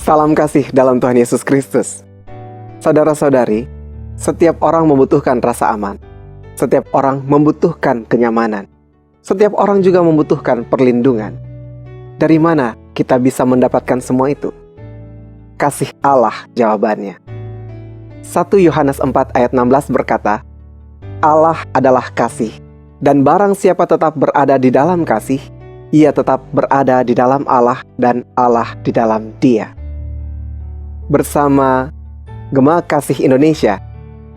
Salam kasih dalam Tuhan Yesus Kristus. Saudara-saudari, setiap orang membutuhkan rasa aman. Setiap orang membutuhkan kenyamanan. Setiap orang juga membutuhkan perlindungan. Dari mana kita bisa mendapatkan semua itu? Kasih Allah jawabannya. 1 Yohanes 4 ayat 16 berkata, Allah adalah kasih, dan barang siapa tetap berada di dalam kasih, ia tetap berada di dalam Allah dan Allah di dalam dia. Bersama Gema Kasih Indonesia,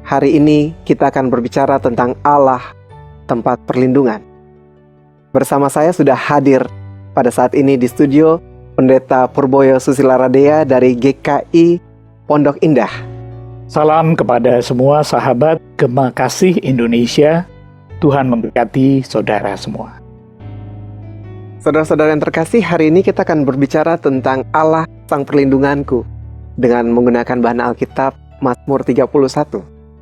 hari ini kita akan berbicara tentang Allah, tempat perlindungan. Bersama saya sudah hadir pada saat ini di studio Pendeta Purboyo Susilaradea dari GKI Pondok Indah. Salam kepada semua sahabat Gema Kasih Indonesia. Tuhan memberkati saudara semua. Saudara-saudara yang terkasih, hari ini kita akan berbicara tentang Allah Sang Perlindunganku dengan menggunakan bahan Alkitab Mazmur 31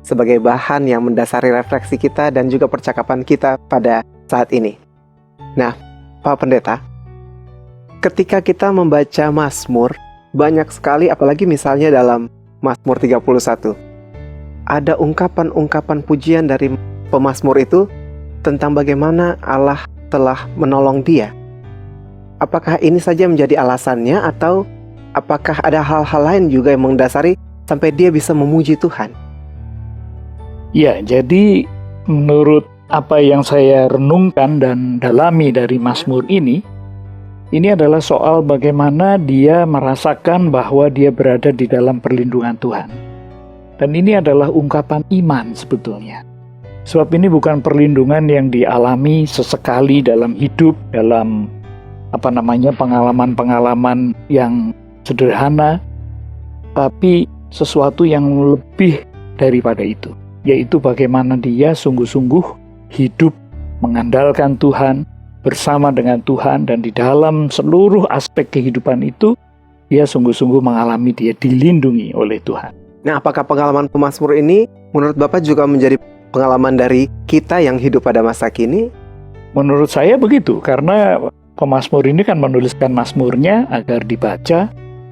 sebagai bahan yang mendasari refleksi kita dan juga percakapan kita pada saat ini. Nah, Pak Pendeta, ketika kita membaca Mazmur, banyak sekali, apalagi misalnya dalam Mazmur 31, ada ungkapan-ungkapan pujian dari pemazmur itu tentang bagaimana Allah telah menolong dia. Apakah ini saja menjadi alasannya atau apakah ada hal-hal lain juga yang mendasari sampai dia bisa memuji Tuhan? Ya, jadi menurut apa yang saya renungkan dan dalami dari Mazmur ini adalah soal bagaimana dia merasakan bahwa dia berada di dalam perlindungan Tuhan. Dan ini adalah ungkapan iman sebetulnya. Sebab ini bukan perlindungan yang dialami sesekali dalam hidup, dalam pengalaman-pengalaman yang sederhana, tapi sesuatu yang lebih daripada itu, yaitu bagaimana dia sungguh-sungguh hidup mengandalkan Tuhan, bersama dengan Tuhan, dan di dalam seluruh aspek kehidupan itu, dia sungguh-sungguh mengalami dia dilindungi oleh Tuhan. Nah, apakah pengalaman pemazmur ini menurut Bapak juga menjadi pengalaman dari kita yang hidup pada masa kini? Menurut saya begitu, karena pemazmur ini kan menuliskan mazmurnya agar dibaca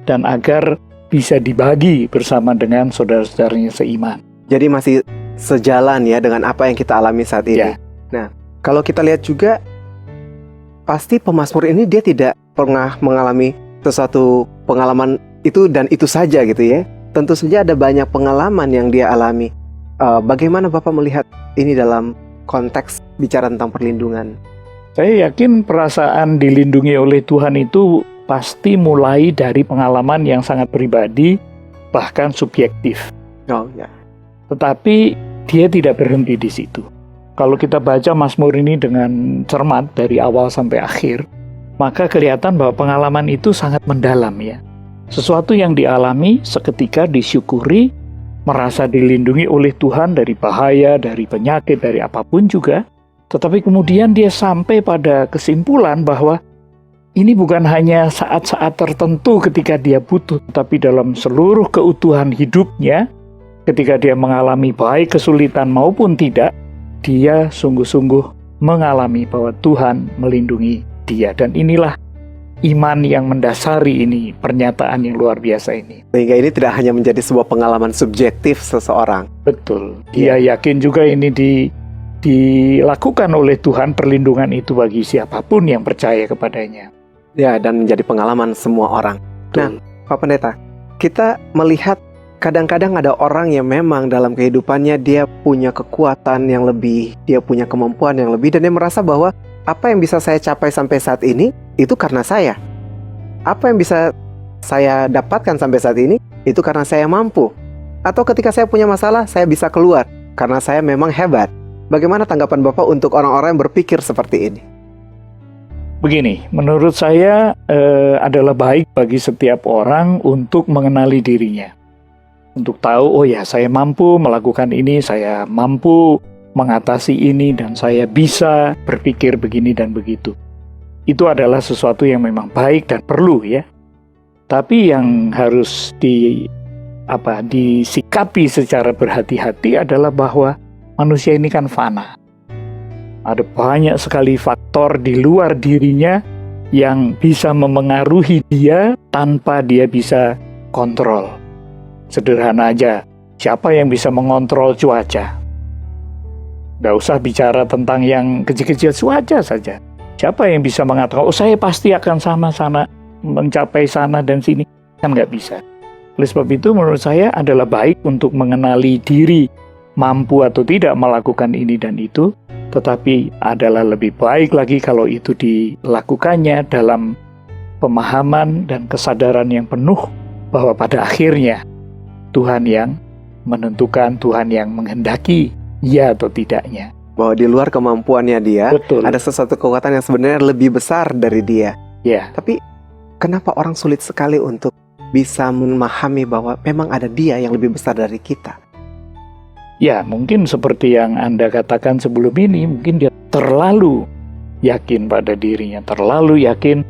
dan agar bisa dibagi bersama dengan saudara-saudaranya seiman. Jadi masih sejalan ya dengan apa yang kita alami saat ini. Ya. Nah, kalau kita lihat juga, pasti pemazmur ini dia tidak pernah mengalami sesuatu pengalaman itu dan itu saja gitu ya. Tentu saja ada banyak pengalaman yang dia alami. Bagaimana Bapak melihat ini dalam konteks bicara tentang perlindungan? Saya yakin perasaan dilindungi oleh Tuhan itu pasti mulai dari pengalaman yang sangat pribadi, bahkan subjektif. Oh ya. Tetapi dia tidak berhenti di situ. Kalau kita baca Mazmur ini dengan cermat dari awal sampai akhir, maka kelihatan bahwa pengalaman itu sangat mendalam ya. Sesuatu yang dialami seketika disyukuri, merasa dilindungi oleh Tuhan dari bahaya, dari penyakit, dari apapun juga. Tetapi kemudian dia sampai pada kesimpulan bahwa ini bukan hanya saat-saat tertentu ketika dia butuh, tapi dalam seluruh keutuhan hidupnya, ketika dia mengalami baik kesulitan maupun tidak, dia sungguh-sungguh mengalami bahwa Tuhan melindungi dia. Dan inilah iman yang mendasari ini, pernyataan yang luar biasa ini. Sehingga ini tidak hanya menjadi sebuah pengalaman subjektif seseorang. Betul. Dia yakin juga ini dilakukan oleh Tuhan, perlindungan itu bagi siapapun yang percaya kepadanya. Ya, dan menjadi pengalaman semua orang. Betul. Nah, Pak Pendeta, kita melihat kadang-kadang ada orang yang memang dalam kehidupannya dia punya kekuatan yang lebih, dia punya kemampuan yang lebih, dan dia merasa bahwa apa yang bisa saya capai sampai saat ini, itu karena saya. Apa yang bisa saya dapatkan sampai saat ini, itu karena saya mampu. Atau ketika saya punya masalah, saya bisa keluar, karena saya memang hebat. Bagaimana tanggapan Bapak untuk orang-orang yang berpikir seperti ini? Begini, menurut saya adalah baik bagi setiap orang untuk mengenali dirinya. Untuk tahu, oh ya, saya mampu melakukan ini, saya mampu mengatasi ini, dan saya bisa berpikir begini dan begitu. Itu adalah sesuatu yang memang baik dan perlu ya. Tapi yang harus disikapi secara berhati-hati adalah bahwa manusia ini kan fana. Ada banyak sekali faktor di luar dirinya yang bisa memengaruhi dia tanpa dia bisa kontrol. Sederhana aja, siapa yang bisa mengontrol cuaca? Nggak usah bicara tentang yang kecil-kecil, cuaca saja. Siapa yang bisa mengatakan, oh saya pasti akan sana mencapai sana dan sini? Kan nggak bisa. Oleh sebab itu menurut saya adalah baik untuk mengenali diri mampu atau tidak melakukan ini dan itu, tetapi adalah lebih baik lagi kalau itu dilakukannya dalam pemahaman dan kesadaran yang penuh bahwa pada akhirnya Tuhan yang menentukan, Tuhan yang menghendaki ya atau tidaknya. Bahwa di luar kemampuannya dia, Betul. ada sesuatu kekuatan yang sebenarnya lebih besar dari dia. Ya, Tapi kenapa orang sulit sekali untuk bisa memahami bahwa memang ada dia yang lebih besar dari kita? ya mungkin seperti yang Anda katakan sebelum ini, mungkin dia terlalu yakin pada dirinya, terlalu yakin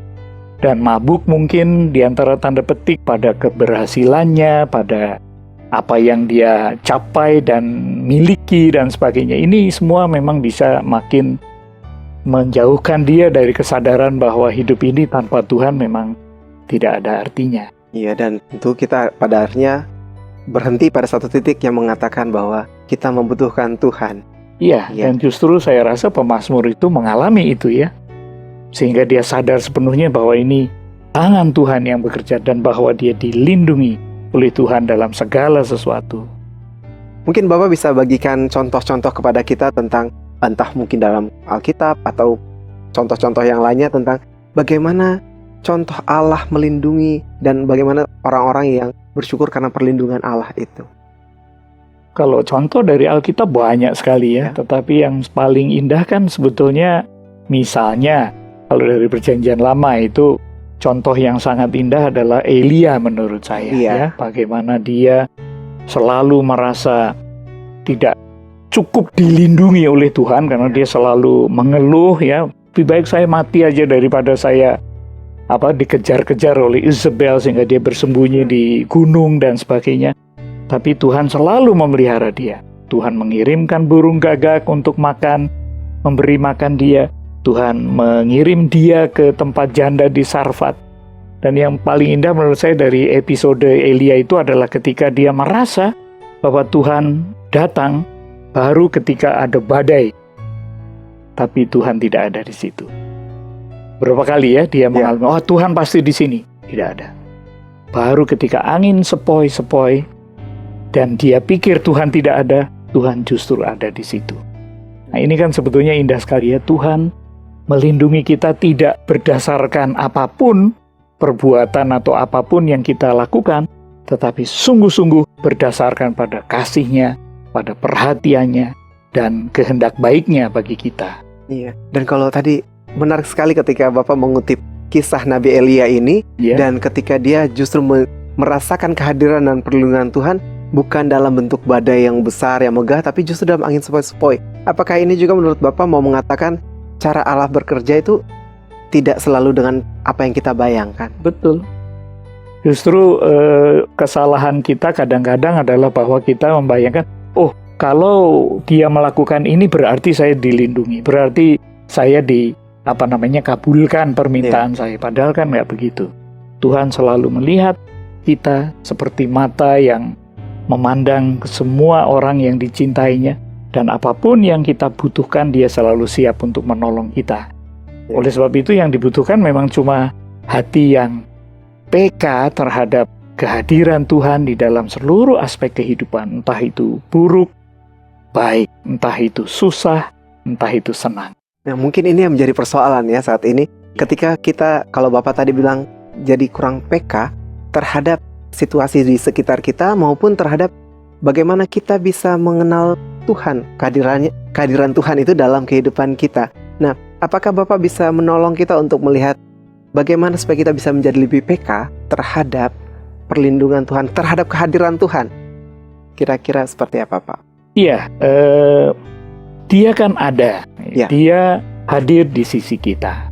dan mabuk mungkin di antara tanda petik pada keberhasilannya, pada apa yang dia capai dan miliki dan sebagainya. Ini semua memang bisa makin menjauhkan dia dari kesadaran bahwa hidup ini tanpa Tuhan memang tidak ada artinya. Iya, dan tentu kita pada akhirnya berhenti pada satu titik yang mengatakan bahwa kita membutuhkan Tuhan. Iya, Iya. dan justru saya rasa pemazmur itu mengalami itu ya. Sehingga dia sadar sepenuhnya bahwa ini tangan Tuhan yang bekerja dan bahwa dia dilindungi oleh Tuhan dalam segala sesuatu. Mungkin Bapak bisa bagikan contoh-contoh kepada kita tentang, entah mungkin dalam Alkitab atau contoh-contoh yang lainnya tentang bagaimana contoh Allah melindungi dan bagaimana orang-orang yang bersyukur karena perlindungan Allah itu. Kalau contoh dari Alkitab banyak sekali ya, tetapi yang paling indah kan sebetulnya misalnya kalau dari Perjanjian Lama itu contoh yang sangat indah adalah Elia menurut saya ya. Bagaimana dia selalu merasa tidak cukup dilindungi oleh Tuhan karena dia selalu mengeluh ya, lebih baik saya mati aja daripada saya dikejar-kejar oleh Isabel sehingga dia bersembunyi di gunung dan sebagainya. Tapi Tuhan selalu memelihara dia. Tuhan mengirimkan burung gagak untuk makan, memberi makan dia. Tuhan mengirim dia ke tempat janda di Sarfat. Dan yang paling indah menurut saya dari episode Elia itu adalah ketika dia merasa bahwa Tuhan datang baru ketika ada badai. Tapi Tuhan tidak ada di situ. Berapa kali ya dia mengalami, oh Tuhan pasti di sini. Tidak ada. Baru ketika angin sepoi-sepoi dan dia pikir Tuhan tidak ada, Tuhan justru ada di situ. Nah ini kan sebetulnya indah sekali ya, Tuhan melindungi kita tidak berdasarkan apapun perbuatan atau apapun yang kita lakukan, tetapi sungguh-sungguh berdasarkan pada kasih-Nya, pada perhatiannya, dan kehendak baiknya bagi kita. Iya. Dan kalau tadi menarik sekali ketika Bapak mengutip kisah Nabi Elia ini, dan ketika dia justru merasakan kehadiran dan perlindungan Tuhan, bukan dalam bentuk badai yang besar, yang megah, tapi justru dalam angin sepoi-sepoi. Apakah ini juga menurut Bapak mau mengatakan cara Allah bekerja itu tidak selalu dengan apa yang kita bayangkan? Betul. Justru kesalahan kita kadang-kadang adalah bahwa kita membayangkan, oh kalau dia melakukan ini berarti saya dilindungi, berarti saya kabulkan permintaan saya. Padahal kan nggak begitu. Tuhan selalu melihat kita seperti mata yang memandang semua orang yang dicintainya, dan apapun yang kita butuhkan dia selalu siap untuk menolong kita. Oleh sebab itu yang dibutuhkan memang cuma hati yang peka terhadap kehadiran Tuhan di dalam seluruh aspek kehidupan, entah itu buruk, baik, entah itu susah, entah itu senang. Nah, mungkin ini yang menjadi persoalan ya saat ini, ketika kita, kalau Bapak tadi bilang jadi kurang peka terhadap situasi di sekitar kita maupun terhadap bagaimana kita bisa mengenal Tuhan, kehadiran Tuhan itu dalam kehidupan kita. Nah, apakah Bapak bisa menolong kita untuk melihat bagaimana supaya kita bisa menjadi lebih peka terhadap perlindungan Tuhan, terhadap kehadiran Tuhan? Kira-kira seperti apa, Pak? Iya, dia kan ada, dia hadir di sisi kita.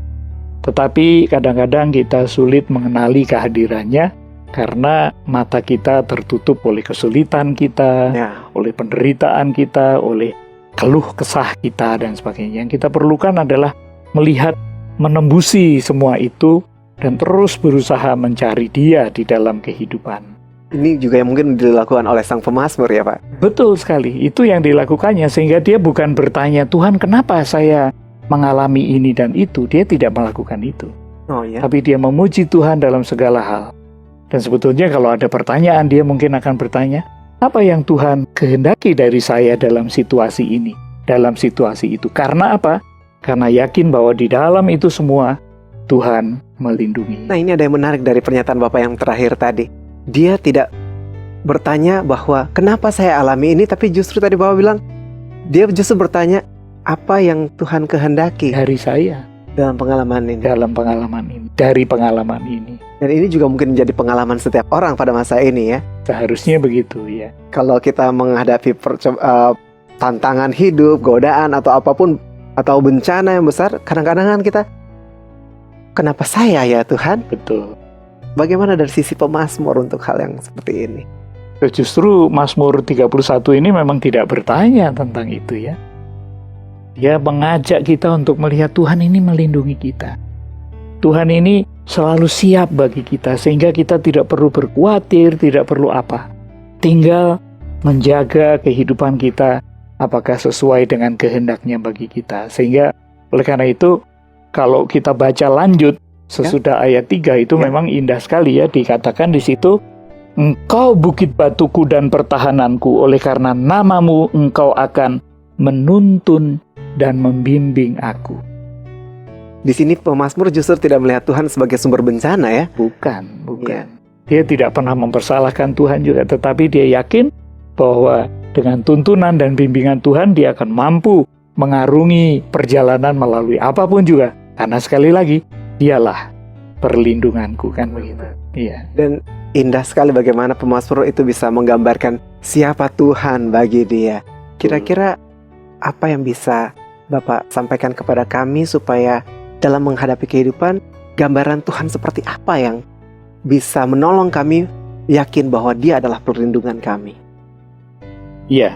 Tetapi kadang-kadang kita sulit mengenali kehadirannya karena mata kita tertutup oleh kesulitan kita, oleh penderitaan kita, oleh keluh kesah kita dan sebagainya. Yang kita perlukan adalah melihat, menembusi semua itu dan terus berusaha mencari dia di dalam kehidupan. Ini juga yang mungkin dilakukan oleh sang pemazmur ya Pak? Betul sekali, itu yang dilakukannya, sehingga dia bukan bertanya, Tuhan kenapa saya mengalami ini dan itu. Dia tidak melakukan itu, Oh ya. tapi dia memuji Tuhan dalam segala hal. Dan sebetulnya kalau ada pertanyaan, dia mungkin akan bertanya, apa yang Tuhan kehendaki dari saya dalam situasi ini, dalam situasi itu. Karena apa? Karena yakin bahwa di dalam itu semua Tuhan melindungi. Nah, ini ada yang menarik dari pernyataan Bapak yang terakhir tadi. Dia tidak bertanya bahwa kenapa saya alami ini, tapi justru tadi Bapak bilang, dia justru bertanya apa yang Tuhan kehendaki Dari saya, dalam pengalaman ini. dalam pengalaman ini, dari pengalaman ini. Dan ini juga mungkin menjadi pengalaman setiap orang pada masa ini ya. Seharusnya begitu ya. Kalau kita menghadapi tantangan hidup, godaan atau apapun, atau bencana yang besar, kadang-kadang kan kita, kenapa saya ya Tuhan? Betul. Bagaimana dari sisi pemazmur untuk hal yang seperti ini? Justru Mazmur 31 ini memang tidak bertanya tentang itu ya. Dia mengajak kita untuk melihat Tuhan ini melindungi kita. Tuhan ini selalu siap bagi kita, sehingga kita tidak perlu berkhawatir, tidak perlu apa. Tinggal menjaga kehidupan kita apakah sesuai dengan kehendaknya bagi kita. Sehingga oleh karena itu, kalau kita baca lanjut sesudah ayat 3 itu memang indah sekali ya, dikatakan di situ, Engkau bukit batuku dan pertahananku, oleh karena namamu Engkau akan menuntun dan membimbing aku. Di sini pemazmur justru tidak melihat Tuhan sebagai sumber bencana ya. Bukan. Iya. Dia tidak pernah mempersalahkan Tuhan juga, tetapi dia yakin bahwa dengan tuntunan dan bimbingan Tuhan, dia akan mampu mengarungi perjalanan melalui apapun juga. Karena sekali lagi, dialah perlindunganku, kan begitu. Iya. Dan indah sekali bagaimana pemazmur itu bisa menggambarkan siapa Tuhan bagi dia. Kira-kira apa yang bisa Bapak sampaikan kepada kami supaya dalam menghadapi kehidupan, gambaran Tuhan seperti apa yang bisa menolong kami yakin bahwa Dia adalah perlindungan kami? Iya.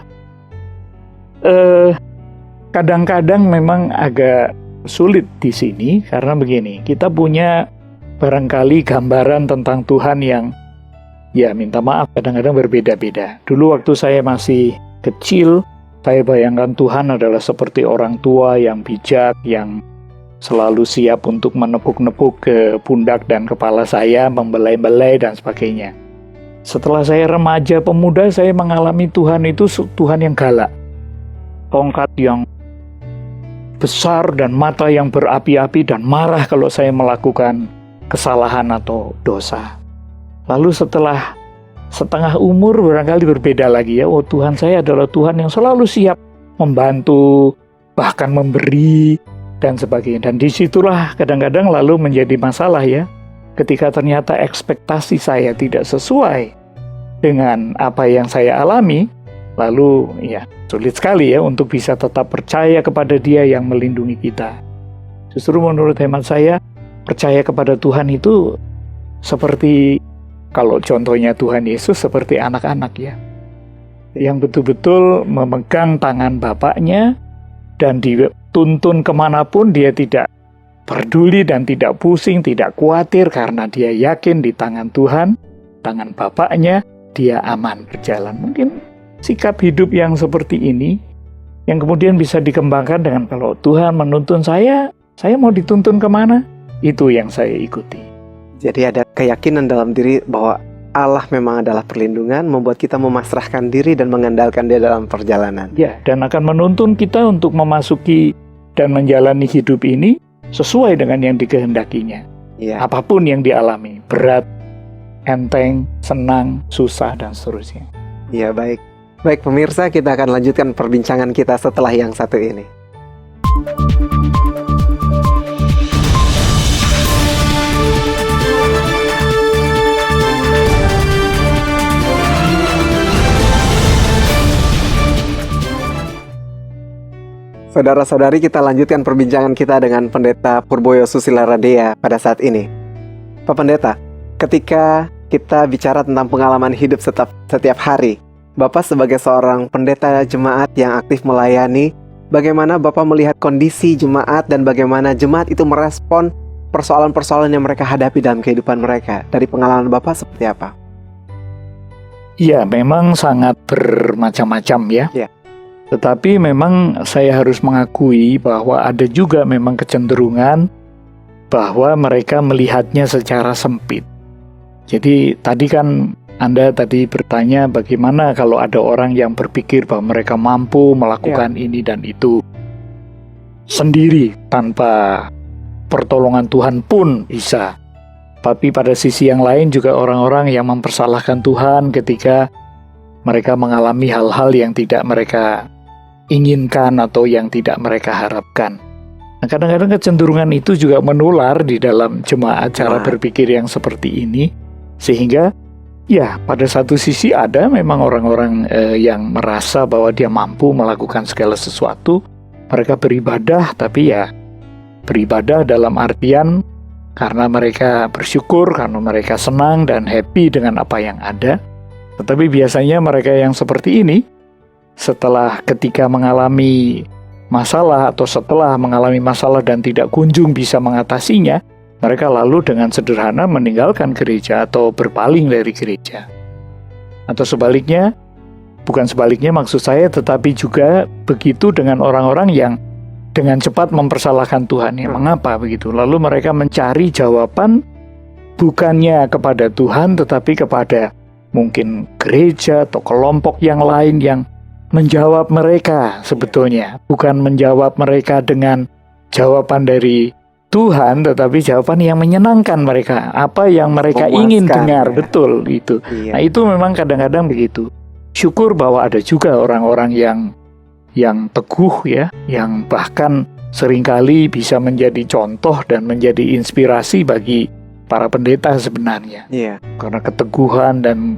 Kadang-kadang memang agak sulit di sini karena begini, kita punya barangkali gambaran tentang Tuhan yang ya minta maaf kadang-kadang berbeda-beda. Dulu waktu saya masih kecil, saya bayangkan Tuhan adalah seperti orang tua yang bijak, yang selalu siap untuk menepuk-nepuk ke pundak dan kepala saya, membelai-belai dan sebagainya. Setelah saya remaja pemuda, saya mengalami Tuhan itu Tuhan yang galak. Tongkat yang besar dan mata yang berapi-api dan marah kalau saya melakukan kesalahan atau dosa. Lalu setelah setengah umur barangkali berbeda lagi ya. Oh, Tuhan saya adalah Tuhan yang selalu siap membantu, bahkan memberi dan sebagainya. Dan disitulah kadang-kadang lalu menjadi masalah ya. Ketika ternyata ekspektasi saya tidak sesuai dengan apa yang saya alami, lalu ya sulit sekali ya untuk bisa tetap percaya kepada Dia yang melindungi kita. Justru menurut hemat saya, percaya kepada Tuhan itu seperti, kalau contohnya Tuhan Yesus seperti anak-anak ya, yang betul-betul memegang tangan bapaknya dan dituntun kemanapun dia tidak peduli dan tidak pusing, tidak khawatir karena dia yakin di tangan Tuhan, tangan bapaknya, dia aman berjalan. Mungkin sikap hidup yang seperti ini yang kemudian bisa dikembangkan dengan kalau Tuhan menuntun saya mau dituntun kemana, itu yang saya ikuti. Jadi ada keyakinan dalam diri bahwa Allah memang adalah perlindungan, membuat kita memasrahkan diri dan mengandalkan Dia dalam perjalanan. Ya, dan akan menuntun kita untuk memasuki dan menjalani hidup ini sesuai dengan yang dikehendakinya. Ya. Apapun yang dialami, berat, enteng, senang, susah, dan seterusnya. Ya, baik. Baik pemirsa, kita akan lanjutkan perbincangan kita setelah yang satu ini. Saudara-saudari, kita lanjutkan perbincangan kita dengan Pendeta Purboyo Susila Radea pada saat ini. Pak Pendeta, ketika kita bicara tentang pengalaman hidup setiap hari, Bapak sebagai seorang pendeta jemaat yang aktif melayani, bagaimana Bapak melihat kondisi jemaat dan bagaimana jemaat itu merespon persoalan-persoalan yang mereka hadapi dalam kehidupan mereka? Dari pengalaman Bapak seperti apa? Ya, memang sangat bermacam-macam ya. Ya. Tetapi memang saya harus mengakui bahwa ada juga memang kecenderungan bahwa mereka melihatnya secara sempit. Jadi tadi kan Anda tadi bertanya bagaimana kalau ada orang yang berpikir bahwa mereka mampu melakukan ini dan itu sendiri tanpa pertolongan Tuhan pun bisa. Tapi pada sisi yang lain juga orang-orang yang mempersalahkan Tuhan ketika mereka mengalami hal-hal yang tidak mereka inginkan atau yang tidak mereka harapkan. Nah, kadang-kadang kecenderungan itu juga menular di dalam jemaat cara berpikir yang seperti ini, sehingga ya pada satu sisi ada memang orang-orang yang merasa bahwa dia mampu melakukan segala sesuatu, mereka beribadah, tapi ya beribadah dalam artian karena mereka bersyukur, karena mereka senang dan happy dengan apa yang ada. Tetapi biasanya mereka yang seperti ini, setelah ketika mengalami masalah atau setelah mengalami masalah dan tidak kunjung bisa mengatasinya, mereka lalu dengan sederhana meninggalkan gereja atau berpaling dari gereja. Atau sebaliknya, bukan sebaliknya maksud saya, tetapi juga begitu dengan orang-orang yang dengan cepat mempersalahkan Tuhan. Ya, mengapa begitu? Lalu mereka mencari jawaban bukannya kepada Tuhan, tetapi kepada mungkin gereja atau kelompok yang lain yang menjawab mereka sebetulnya. Bukan menjawab mereka dengan jawaban dari Tuhan, tetapi jawaban yang menyenangkan mereka. Apa yang mereka ingin dengar, ya. Betul itu. Iya. Nah, itu memang kadang-kadang begitu. Syukur bahwa ada juga orang-orang yang teguh ya, yang bahkan seringkali bisa menjadi contoh dan menjadi inspirasi bagi para pendeta sebenarnya. Yeah. Karena keteguhan dan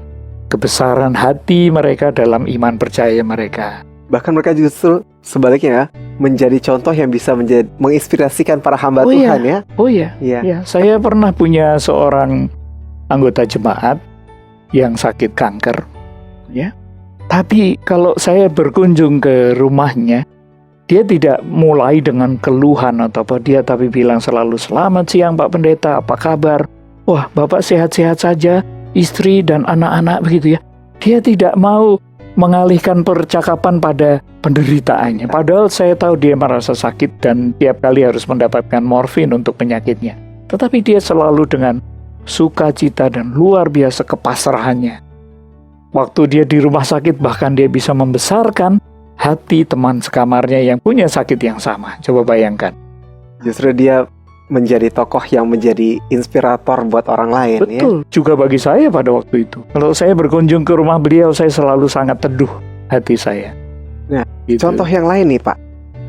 kebesaran hati mereka dalam iman percaya mereka. Bahkan mereka justru sebaliknya menjadi contoh yang bisa menginspirasikan para hamba Tuhan ya. Oh iya. Ya, saya pernah punya seorang anggota jemaat yang sakit kanker ya. Tapi kalau saya berkunjung ke rumahnya, dia tidak mulai dengan keluhan atau apa, dia tapi bilang selalu, "Selamat siang Pak Pendeta, apa kabar? Wah, Bapak sehat-sehat saja, istri dan anak-anak," begitu ya. Dia tidak mau mengalihkan percakapan pada penderitaannya. Padahal saya tahu dia merasa sakit dan tiap kali harus mendapatkan morfin untuk penyakitnya. Tetapi dia selalu dengan sukacita dan luar biasa kepasrahannya. Waktu dia di rumah sakit bahkan dia bisa membesarkan hati teman sekamarnya yang punya sakit yang sama. Coba bayangkan. Justru dia menjadi tokoh yang menjadi inspirator buat orang lain. Betul, ya? Juga bagi saya pada waktu itu. Kalau saya berkunjung ke rumah beliau, saya selalu sangat teduh hati saya. Nah, gitu. Contoh yang lain nih Pak.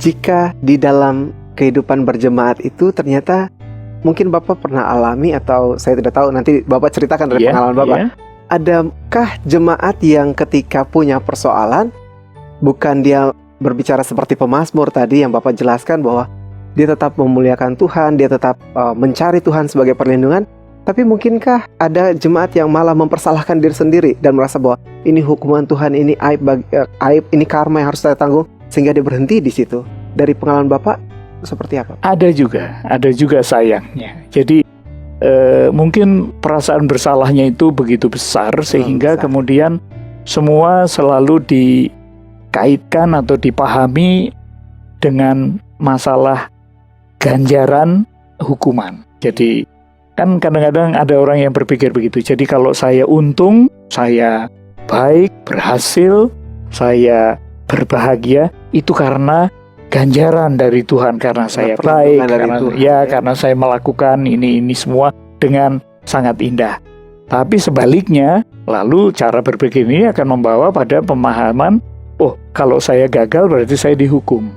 Jika di dalam kehidupan berjemaat itu ternyata mungkin Bapak pernah alami atau saya tidak tahu, nanti Bapak ceritakan dari pengalaman Bapak. Adakah jemaat yang ketika punya persoalan, bukan dia berbicara seperti pemazmur tadi yang Bapak jelaskan bahwa dia tetap memuliakan Tuhan, dia tetap mencari Tuhan sebagai perlindungan, tapi mungkinkah ada jemaat yang malah mempersalahkan diri sendiri dan merasa bahwa ini hukuman Tuhan, ini aib, ini karma yang harus saya tanggung, sehingga dia berhenti di situ? Dari pengalaman Bapak seperti apa? Ada juga sayangnya. Jadi mungkin perasaan bersalahnya itu begitu besar sehingga kemudian semua selalu dikaitkan atau dipahami dengan masalah ganjaran hukuman. Jadi kan kadang-kadang ada orang yang berpikir begitu. Jadi kalau saya untung, saya baik, berhasil, saya berbahagia, itu karena ganjaran dari Tuhan, karena saya baik, karena saya melakukan ini semua dengan sangat indah. Tapi sebaliknya, lalu cara berpikir ini akan membawa pada pemahaman, oh kalau saya gagal berarti saya dihukum.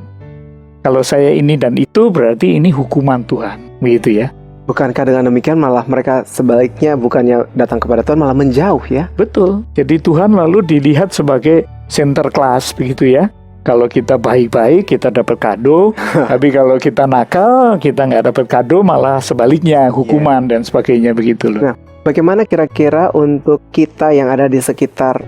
Kalau saya ini dan itu berarti ini hukuman Tuhan, begitu ya. Bukankah dengan demikian malah mereka sebaliknya bukannya datang kepada Tuhan malah menjauh ya? Betul. Jadi Tuhan lalu dilihat sebagai center class begitu ya. Kalau kita baik-baik, kita dapat kado. Tapi kalau kita nakal, kita nggak dapat kado, malah sebaliknya, hukuman dan sebagainya begitu loh. Nah, bagaimana kira-kira untuk kita yang ada di sekitar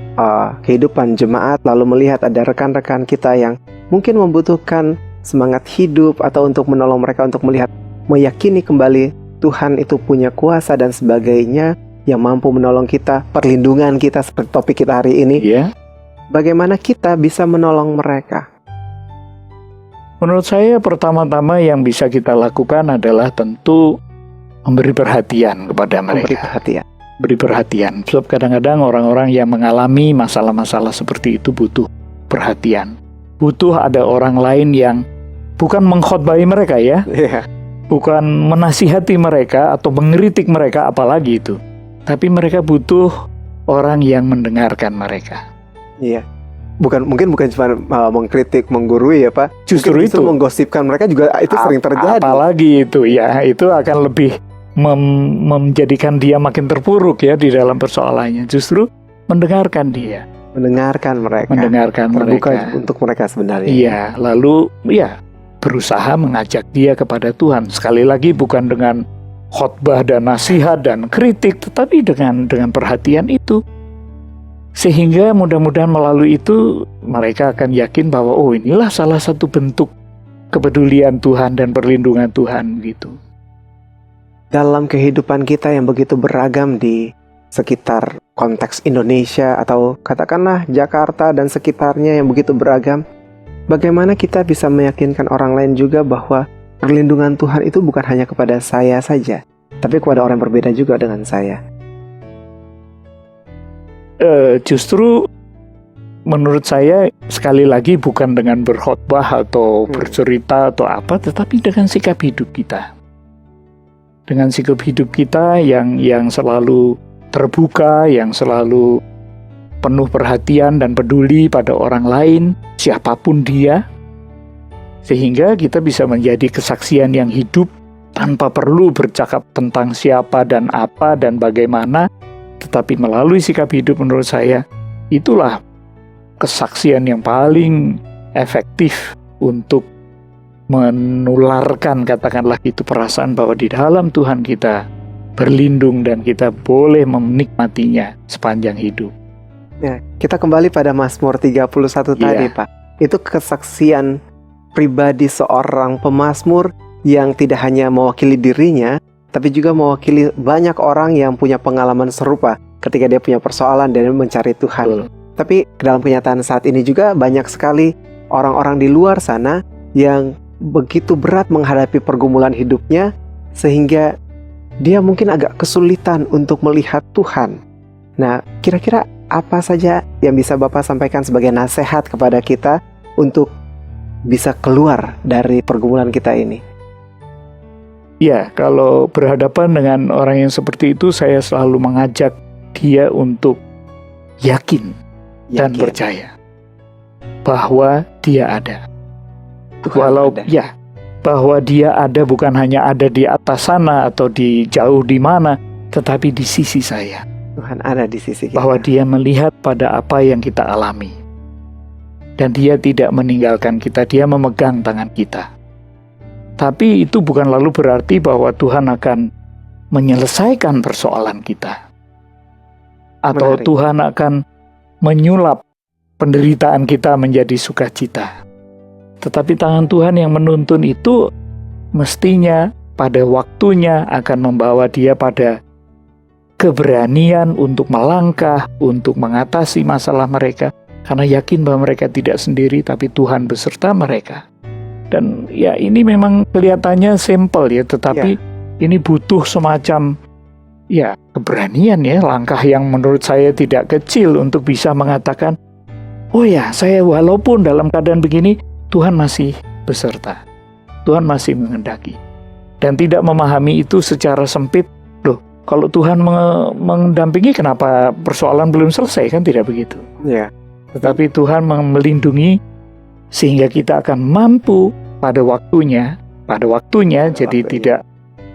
kehidupan jemaat, lalu melihat ada rekan-rekan kita yang mungkin membutuhkan semangat hidup, atau untuk menolong mereka untuk melihat, meyakini kembali Tuhan itu punya kuasa dan sebagainya, yang mampu menolong kita, perlindungan kita seperti topik kita hari ini. Ya. Bagaimana kita bisa menolong mereka? Menurut saya pertama-tama yang bisa kita lakukan adalah tentu memberi perhatian kepada mereka. Memberi perhatian. Beri perhatian. Sebab kadang-kadang orang-orang yang mengalami masalah-masalah seperti itu butuh perhatian. Butuh ada orang lain yang bukan mengkhotbahi mereka ya. Iya. Bukan menasihati mereka atau mengkritik mereka apalagi itu. Tapi mereka butuh orang yang mendengarkan mereka. Iya. Mungkin bukan cuma mengkritik, menggurui ya Pak. Justru mungkin itu menggosipkan mereka juga itu sering terjadi. Apalagi itu ya, itu akan lebih menjadikan dia makin terpuruk ya di dalam persoalannya. Justru mendengarkan dia. Mendengarkan mereka. Terbuka untuk mereka sebenarnya. Iya, lalu ya berusaha mengajak dia kepada Tuhan. Sekali lagi bukan dengan khotbah dan nasihat dan kritik, tetapi dengan perhatian itu. Sehingga mudah-mudahan melalui itu mereka akan yakin bahwa oh inilah salah satu bentuk kepedulian Tuhan dan perlindungan Tuhan gitu. Dalam kehidupan kita yang begitu beragam di sekitar konteks Indonesia atau katakanlah Jakarta dan sekitarnya yang begitu beragam, bagaimana kita bisa meyakinkan orang lain juga bahwa perlindungan Tuhan itu bukan hanya kepada saya saja, tapi kepada orang yang berbeda juga dengan saya. Justru menurut saya sekali lagi bukan dengan berkhotbah atau bercerita atau apa, tetapi dengan sikap hidup kita. Dengan sikap hidup kita yang selalu terbuka, yang selalu penuh perhatian dan peduli pada orang lain, siapapun dia, sehingga kita bisa menjadi kesaksian yang hidup tanpa perlu bercakap tentang siapa dan apa dan bagaimana, tetapi melalui sikap hidup menurut saya itulah kesaksian yang paling efektif untuk menularkan katakanlah itu perasaan bahwa di dalam Tuhan kita berlindung dan kita boleh menikmatinya sepanjang hidup. Ya, kita kembali pada Mazmur 31 tadi Pak. Itu kesaksian pribadi seorang pemazmur yang tidak hanya mewakili dirinya, tapi juga mewakili banyak orang yang punya pengalaman serupa ketika dia punya persoalan dan mencari Tuhan. Tapi dalam kenyataan saat ini juga banyak sekali orang-orang di luar sana yang begitu berat menghadapi pergumulan hidupnya, sehingga dia mungkin agak kesulitan untuk melihat Tuhan. Nah, kira-kira apa saja yang bisa Bapak sampaikan sebagai nasihat kepada kita untuk bisa keluar dari pergumulan kita ini? Ya, kalau berhadapan dengan orang yang seperti itu, saya selalu mengajak dia untuk yakin dan percaya bahwa dia ada. Bahwa dia ada bukan hanya ada di atas sana atau di jauh di mana, tetapi di sisi saya. Tuhan ada di sisi kita. Bahwa dia melihat pada apa yang kita alami. Dan dia tidak meninggalkan kita, dia memegang tangan kita. Tapi itu bukan lalu berarti bahwa Tuhan akan menyelesaikan persoalan kita. Atau Menarik. Tuhan akan menyulap penderitaan kita menjadi sukacita. Tetapi tangan Tuhan yang menuntun itu mestinya pada waktunya akan membawa dia pada keberanian untuk melangkah, untuk mengatasi masalah mereka. Karena yakin bahwa mereka tidak sendiri, tapi Tuhan beserta mereka. Dan ya ini memang kelihatannya simpel ya, tetapi ini butuh semacam ya keberanian ya, langkah yang menurut saya tidak kecil untuk bisa mengatakan, oh ya saya walaupun dalam keadaan begini, Tuhan masih beserta, Tuhan masih menghendaki. Dan tidak memahami itu secara sempit, loh kalau Tuhan mendampingi kenapa persoalan belum selesai, kan tidak begitu. Ya. Tetapi Tuhan melindungi sehingga kita akan mampu pada waktunya, jadi tidak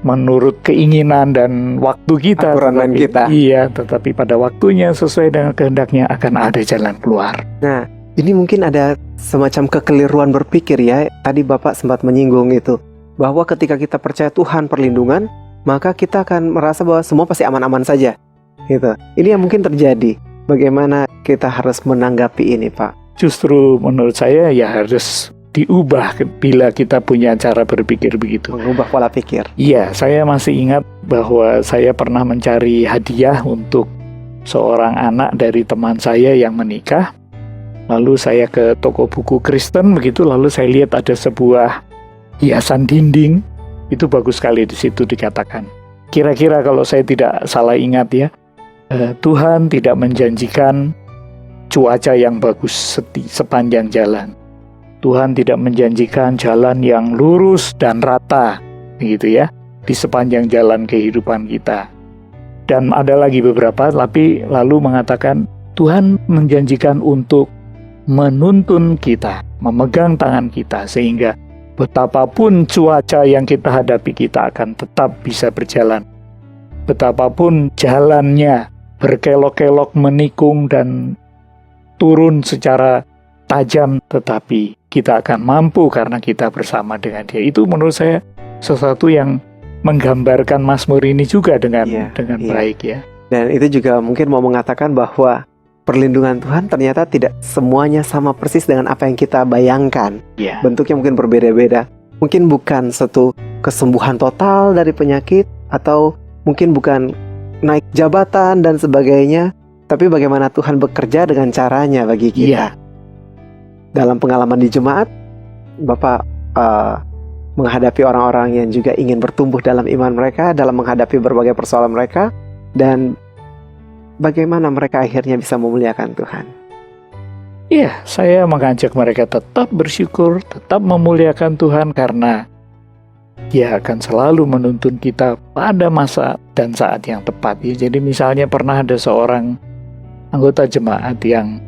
menurut keinginan dan waktu kita, aturan kita. Iya, tetapi pada waktunya sesuai dengan kehendaknya akan ada jalan keluar. Nah, ini mungkin ada semacam kekeliruan berpikir ya. Tadi Bapak sempat menyinggung itu, bahwa ketika kita percaya Tuhan perlindungan, maka kita akan merasa bahwa semua pasti aman-aman saja. Gitu. Ini yang mungkin terjadi. Bagaimana kita harus menanggapi ini, Pak? Justru menurut saya ya harus diubah bila kita punya cara berpikir begitu. Mengubah pola pikir. Iya, saya masih ingat bahwa saya pernah mencari hadiah untuk seorang anak dari teman saya yang menikah. Lalu saya ke toko buku Kristen begitu, lalu saya lihat ada sebuah hiasan dinding. Itu bagus sekali, di situ dikatakan. Kira-kira kalau saya tidak salah ingat ya, Tuhan tidak menjanjikan cuaca yang bagus sepanjang jalan. Tuhan tidak menjanjikan jalan yang lurus dan rata, gitu ya, di sepanjang jalan kehidupan kita. Dan ada lagi beberapa, tapi lalu mengatakan Tuhan menjanjikan untuk menuntun kita, memegang tangan kita, sehingga betapapun cuaca yang kita hadapi, kita akan tetap bisa berjalan. Betapapun jalannya berkelok-kelok, menikung, dan turun secara tajam, tetapi kita akan mampu karena kita bersama dengan Dia. Itu menurut saya sesuatu yang menggambarkan Mazmur ini juga dengan baik ya. Dan itu juga mungkin mau mengatakan bahwa perlindungan Tuhan ternyata tidak semuanya sama persis dengan apa yang kita bayangkan. Bentuknya mungkin berbeda-beda. Mungkin bukan satu kesembuhan total dari penyakit, atau mungkin bukan naik jabatan dan sebagainya, tapi bagaimana Tuhan bekerja dengan caranya bagi kita. Dalam pengalaman di jemaat, Bapak menghadapi orang-orang yang juga ingin bertumbuh dalam iman mereka, dalam menghadapi berbagai persoalan mereka, dan bagaimana mereka akhirnya bisa memuliakan Tuhan. Iya, saya mengajak mereka tetap bersyukur, tetap memuliakan Tuhan, karena Dia akan selalu menuntun kita pada masa dan saat yang tepat. Ya, jadi misalnya pernah ada seorang anggota jemaat yang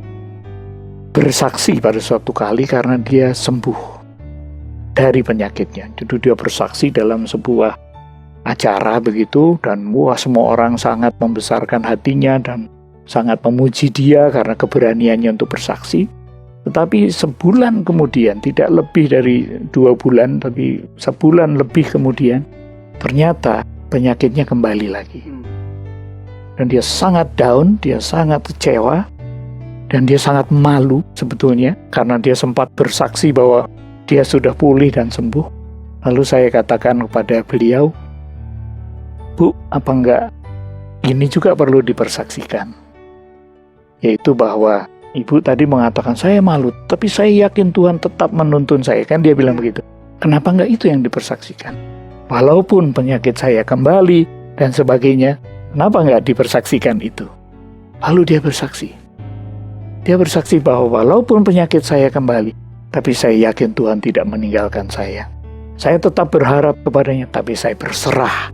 bersaksi pada suatu kali karena dia sembuh dari penyakitnya. Jadi dia bersaksi dalam sebuah acara begitu, dan semua orang sangat membesarkan hatinya dan sangat memuji dia karena keberaniannya untuk bersaksi. Tetapi sebulan kemudian, tidak lebih dari 2 bulan, tapi sebulan lebih kemudian, ternyata penyakitnya kembali lagi. Dan dia sangat down, dia sangat kecewa, dan dia sangat malu sebetulnya, karena dia sempat bersaksi bahwa dia sudah pulih dan sembuh. Lalu saya katakan kepada beliau, "Bu, apa enggak ini juga perlu dipersaksikan?" Yaitu bahwa Ibu tadi mengatakan saya malu, tapi saya yakin Tuhan tetap menuntun saya. Kan dia bilang begitu. Kenapa enggak itu yang dipersaksikan? Walaupun penyakit saya kembali dan sebagainya, kenapa enggak dipersaksikan itu? Lalu dia bersaksi. Dia bersaksi bahwa walaupun penyakit saya kembali, tapi saya yakin Tuhan tidak meninggalkan saya. Saya tetap berharap kepadanya, tapi saya berserah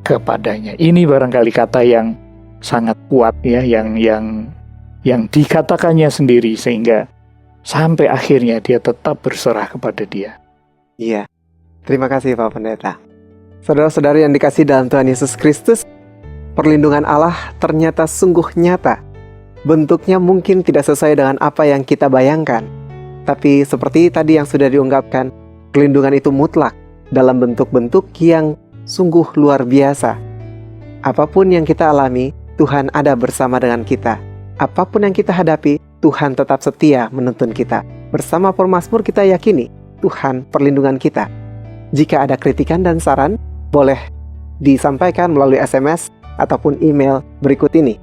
kepadanya. Ini barangkali kata yang sangat kuat ya, yang dikatakannya sendiri, sehingga sampai akhirnya dia tetap berserah kepada Dia. Iya, terima kasih Pak Pendeta. Saudara-saudari yang dikasihi dalam Tuhan Yesus Kristus, perlindungan Allah ternyata sungguh nyata. Bentuknya mungkin tidak sesuai dengan apa yang kita bayangkan, tapi seperti tadi yang sudah diungkapkan, perlindungan itu mutlak dalam bentuk-bentuk yang sungguh luar biasa. Apapun yang kita alami, Tuhan ada bersama dengan kita. Apapun yang kita hadapi, Tuhan tetap setia menuntun kita. Bersama pemazmur kita yakini Tuhan perlindungan kita. Jika ada kritikan dan saran, boleh disampaikan melalui SMS ataupun email berikut ini.